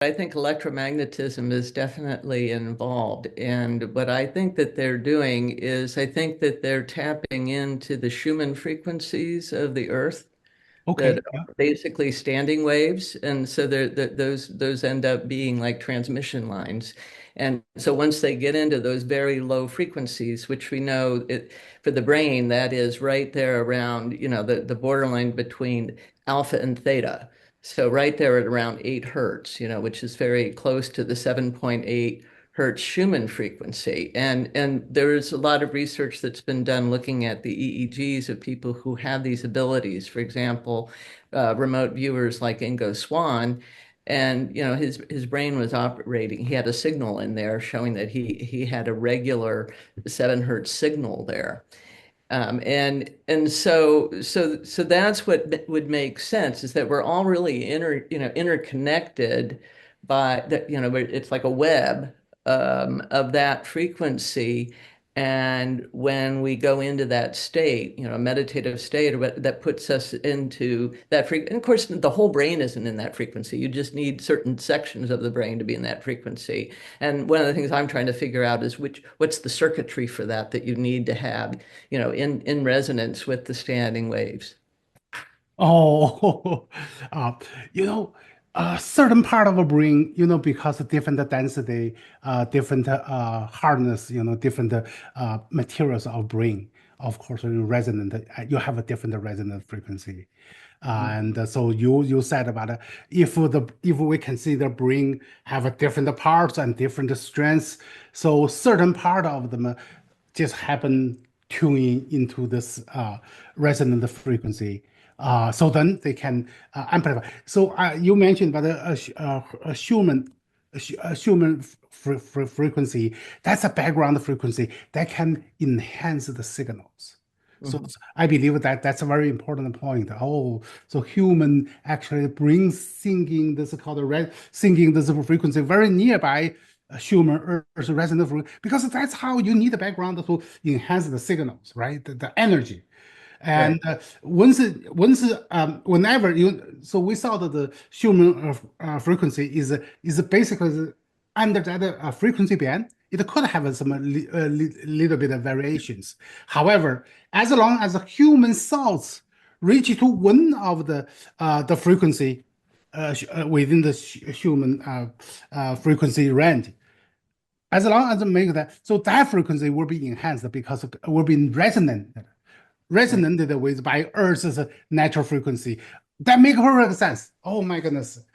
I think electromagnetism is definitely involved. And what I think that they're doing is I think that they're tapping into the Schumann frequencies of the Earth that Okay. Yeah. are basically standing waves. And so those end up being like transmission lines. And so once they get into those very low frequencies, which we know it for the brain, that is right there around, the borderline between alpha and theta. So right there at around 8 hertz, which is very close to the 7.8 hertz Schumann frequency. And there's a lot of research that's been done looking at the EEGs of people who have these abilities. For example, remote viewers like Ingo Swann, and his brain was operating. He had a signal in there showing that he had a regular 7 hertz signal there. And so that's what would make sense is that we're all really interconnected by that, it's like a web of that frequency. And when we go into that state, a meditative state, that puts us into that frequency. And of course, the whole brain isn't in that frequency. You just need certain sections of the brain to be in that frequency. And one of the things I'm trying to figure out is what's the circuitry for that you need to have, in resonance with the standing waves. Oh, uh, you know, a certain part of a brain, because of different density, different hardness, different materials of brain. Of course, you have a different resonant frequency. And so you said about if we consider brain have a different parts and different strengths, so certain part of them just happen tuning into this resonant frequency. So then they can amplify. So you mentioned about a Schumann, a Schumann frequency. That's a background frequency that can enhance the signals. So Mhm. I believe that that's a very important point. Oh, so human actually brings singing this is called singing this frequency very nearby Schumann Earth resonant frequency because that's how you need the background to enhance the signals, right? The energy. And Right. whenever so we saw that the Schumann frequency is basically under that frequency band. It could have some little bit of variations. However, as long as the human thoughts reach to one of the frequency within the human frequency range, as long as it make that, so that frequency will be enhanced because it will be Right. resonated with by Earth's natural frequency. That make perfect sense. Oh my goodness.